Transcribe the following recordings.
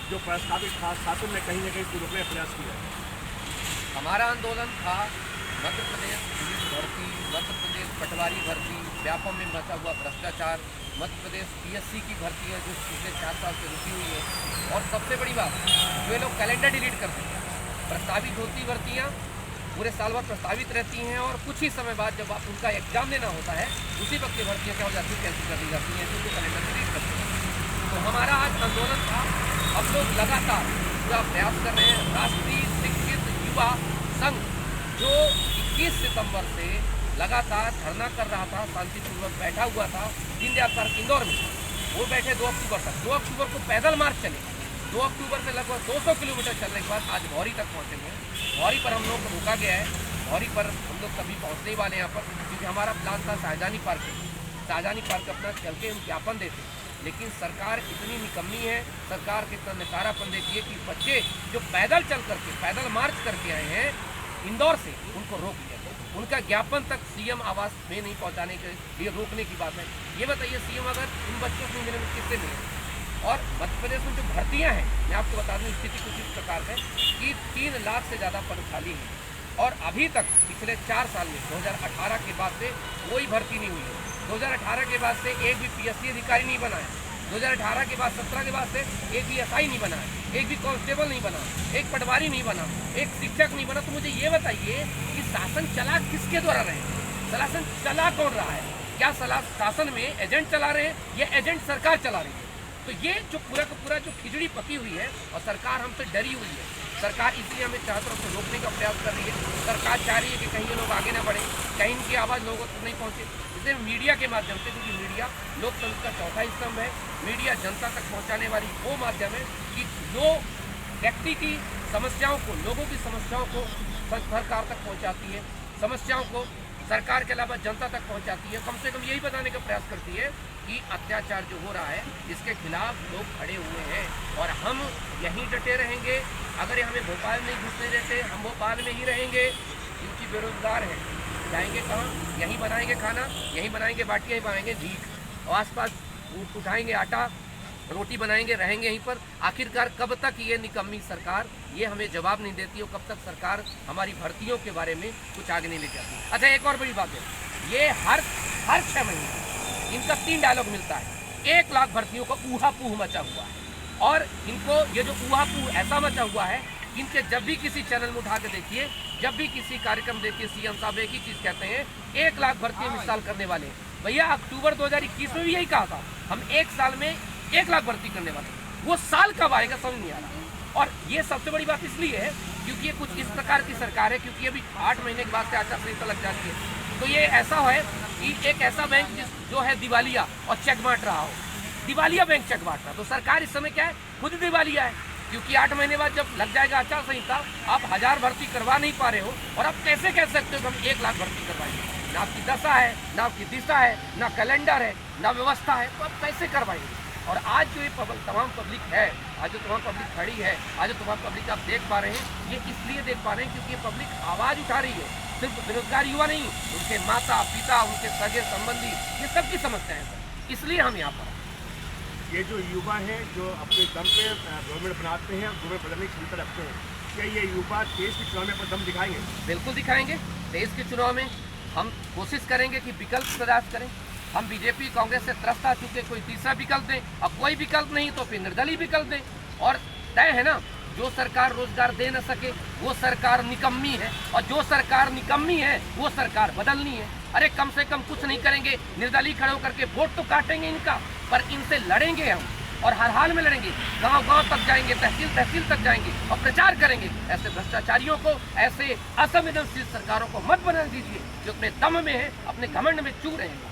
जो प्रस्तावित था शासन ने कहीं न कहीं उसको रोकने का प्रयास किया है? हमारा आंदोलन था मध्य प्रदेश पुलिस भर्ती, मध्य प्रदेश पटवारी भर्ती, व्यापम में मचा हुआ भ्रष्टाचार, मध्य प्रदेश पीएससी की भर्ती है जो पिछले 4 साल से रुकी हुई है। और सबसे बड़ी बात, जो ये लोग कैलेंडर डिलीट करते हैं, प्रस्तावित होती भर्तियाँ पूरे साल भर प्रस्तावित रहती हैं और कुछ ही समय बाद जब आप उनका एग्जाम देना होता है उसी वक्त ये भर्तियाँ क्या हो जाती है, कैंसिल कर दी जाती हैं, क्योंकि कैलेंडर डिलीट करते हैं। तो हमारा आज आंदोलन था, हम लोग लगातार पूरा प्रयास कर रहे हैं। राष्ट्रीय शिक्षित युवा संघ जो 21 सितंबर से लगातार धरना कर रहा था, शांतिपूर्वक बैठा हुआ था दीनदयाल पार्क इंदौर में, वो बैठे 2 अक्टूबर तक। 2 अक्टूबर को पैदल मार्च चले, 2 अक्टूबर से लगभग 200 किलोमीटर चलने के बाद आज भौरी तक पहुँचे हैं। भौरी पर हम लोग को रोका गया है, भौरी पर हम लोग कभी पहुँचने ही वाले हैं यहाँ पर, क्योंकि हमारा प्लान था शाहजहानी पार्क में। शाहजहानी पार्क अपना चल के हम ज्ञापन देते, लेकिन सरकार इतनी निकम्मी है, सरकार के इतना नकारापन देखिए कि बच्चे जो पैदल चल करके, पैदल मार्च करके आए हैं इंदौर से, उनको रोक लिया। उनका ज्ञापन तक सीएम आवास में नहीं पहुंचाने के लिए रोकने की बात है। ये बताइए सीएम अगर इन बच्चों को मिले में कितने मिले? और मध्य प्रदेश में जो भर्तियां हैं, मैं आपको बता दूं स्थिति कुछ इस प्रकार है कि 3 लाख से ज़्यादा पद खाली हैं और अभी तक पिछले 4 साल में 2018 के बाद से कोई भर्ती नहीं हुई है। 2018 के बाद से एक भी पीएससी अधिकारी नहीं बना है। 2018 के बाद 17 के बाद से एक भी एसआई नहीं बना है, एक भी कांस्टेबल नहीं बना, एक पटवारी नहीं बना, एक शिक्षक नहीं बना। तो मुझे ये बताइए कि शासन चला किसके द्वारा रहे हैं? शासन चला कौन रहा है? क्या शासन में एजेंट चला रहे हैं या एजेंट सरकार चला रही है? तो ये जो पूरा का पूरा जो खिचड़ी पकी हुई है और सरकार हमसे डरी हुई है। सरकार इसलिए हमें चारों तरफ से रोकने का प्रयास कर रही है। सरकार चाह रही है कि कहीं ये लोग आगे ना बढ़े, कहीं इनकी आवाज़ लोगों तक नहीं पहुँचे। इसलिए मीडिया के माध्यम से, क्योंकि मीडिया लोकतंत्र का चौथा स्तंभ है, मीडिया जनता तक पहुँचाने वाली वो माध्यम है कि जो व्यक्ति की समस्याओं को, लोगों की समस्याओं को सरकार तक पहुँचाती है, समस्याओं को सरकार के अलावा जनता तक पहुंचाती है। कम से कम यही बताने का प्रयास करती है कि अत्याचार जो हो रहा है इसके खिलाफ लोग खड़े हुए हैं और हम यहीं डटे रहेंगे। अगर ये हमें भोपाल नहीं घुसने देते, हम भोपाल में ही रहेंगे, क्योंकि बेरोजगार हैं। जाएंगे कहाँ? यहीं बनाएंगे खाना, यहीं बनाएंगे बाटियाँ, यहीं बनाएंगे भीख और आसपास उठाएंगे आटा, रोटी बनाएंगे, रहेंगे यहीं पर। आखिरकार कब तक ये निकम्मी सरकार ये हमें जवाब नहीं देती और कब तक सरकार हमारी भर्तियों के बारे में कुछ आगे नहीं ले जाती। अच्छा, एक और बड़ी बात है, ये हर 6 महीने इनका 3 डायलॉग मिलता है। 1 लाख भर्तियों का ऊहा-पूह मचा हुआ है और इनको ये जो ऊहा-पूह ऐसा मचा हुआ है, इनके जब भी किसी चैनल में उठा के देखिए, जब भी किसी कार्यक्रम देखिए, सीएम साहब एक ही चीज़ कहते हैं, 1 लाख भर्तियाँ इस साल करने वाले। भैया अक्टूबर 2021 में भी यही कहा था, हम 1 साल में 1 लाख भर्ती करने वाले। वो साल कब आएगा समझ नहीं आ रहा। और ये सबसे बड़ी बात इसलिए है क्योंकि ये कुछ इस प्रकार की सरकार है, क्योंकि अभी 8 महीने के बाद से आचार संहिता लग जाती है। तो ये ऐसा है कि एक ऐसा बैंक जो है दिवालिया और चेक बांट रहा हो, दिवालिया बैंक चेक बांट रहा, तो सरकार इस समय क्या है, खुद दिवालिया है। क्योंकि 8 महीने बाद जब लग जाएगा आचार संहिता, आप 1000 भर्ती करवा नहीं पा रहे हो और आप कैसे कह सकते हो कि हम 1 लाख भर्ती करवाएंगे? ना आपकी दशा है, ना आपकी दिशा है, ना कैलेंडर है, ना व्यवस्था है, तो आप कैसे करवाएंगे? और आज जो ये तमाम पब्लिक है, आज जो तमाम पब्लिक खड़ी है, आज जो तमाम पब्लिक आप देख पा रहे हैं, ये इसलिए देख पा रहे हैं क्योंकि ये पब्लिक आवाज़ उठा रही है। सिर्फ बेरोजगार युवा नहीं, उनके माता पिता, उनके सगे संबंधी, ये सबकी समस्या है सर, इसलिए हम यहाँ पर। ये जो युवा हैं जो अपने दम पे गवर्नमेंट बनाते हैं, गवर्नमेंट बदलने की क्षमता रखते हैं, क्या ये युवा देश के चुनाव में अपना दम दिखाएंगे? बिल्कुल दिखाएंगे। देश के चुनाव में हम कोशिश करेंगे कि विकल्प तलाश करें। हम बीजेपी कांग्रेस से त्रस्त आ चुके, कोई तीसरा विकल्प दें, और कोई विकल्प नहीं तो फिर निर्दलीय विकल्प दें। और तय है ना, जो सरकार रोजगार दे न सके वो सरकार निकम्मी है, और जो सरकार निकम्मी है वो सरकार बदलनी है। अरे कम से कम कुछ नहीं करेंगे, निर्दलीय खड़े होकर के वोट तो काटेंगे इनका, पर इनसे लड़ेंगे हम और हर हाल में लड़ेंगे। गांव-गांव तक जाएंगे, तहसील तक जाएंगे और प्रचार करेंगे। ऐसे भ्रष्टाचारियों को, ऐसे असंवेदनशील सरकारों को मत बना दीजिए जो अपने दम में है, अपने घमंड में चू रहे हैं।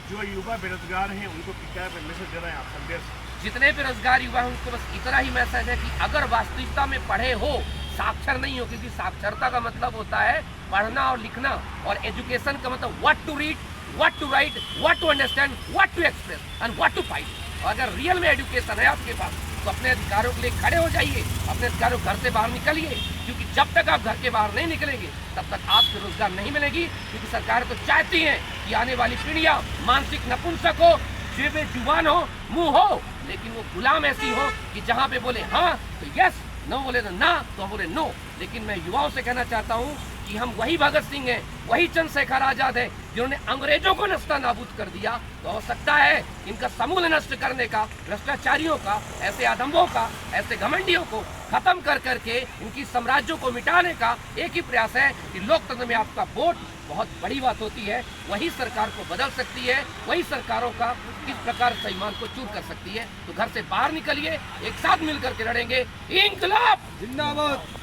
जो युवा बेरोजगार हैं उनको क्या मैसेज दे रहे हैं आप संदेश? जितने बेरोजगार युवा हैं उनको बस इतना ही मैसेज है कि अगर वास्तविकता में पढ़े हो, साक्षर नहीं हो, क्योंकि साक्षरता का मतलब होता है पढ़ना और लिखना, और एजुकेशन का मतलब what to read, what to write, what to understand, what to express and what to fight. और अगर रियल में एजुकेशन है आपके पास तो अपने अधिकारों के लिए खड़े हो जाइए, अपने अधिकारों घर से बाहर निकलिए, क्योंकि जब तक आप घर के बाहर नहीं निकलेंगे तब तक आपको रोजगार नहीं मिलेगी। क्योंकि सरकार तो चाहती है कि आने वाली पीढ़ियां मानसिक नपुंसक हो, जेबे जुबान हो, मुंह हो, लेकिन वो गुलाम ऐसी हो कि जहाँ पे बोले हाँ तो यस, न बोले तो ना तो हम बोले नो। लेकिन मैं युवाओं से कहना चाहता हूँ कि हम वही भगत सिंह हैं, वही चंद्रशेखर आजाद हैं जिन्होंने अंग्रेजों को नस्ता नाबूद कर दिया। तो हो सकता है इनका समूल नष्ट करने का, भ्रष्टाचारियों का, ऐसे आदम्भों का, ऐसे घमंडियों को खत्म कर करके इनकी साम्राज्यों को मिटाने का एक ही प्रयास है कि लोकतंत्र में आपका वोट बहुत बड़ी बात होती है। वही सरकार को बदल सकती है, वही सरकारों का किस प्रकार से ईमान को चूर कर सकती है। तो घर से बाहर निकलिए, एक साथ मिलकर के लड़ेंगे। इंकलाब जिंदाबाद।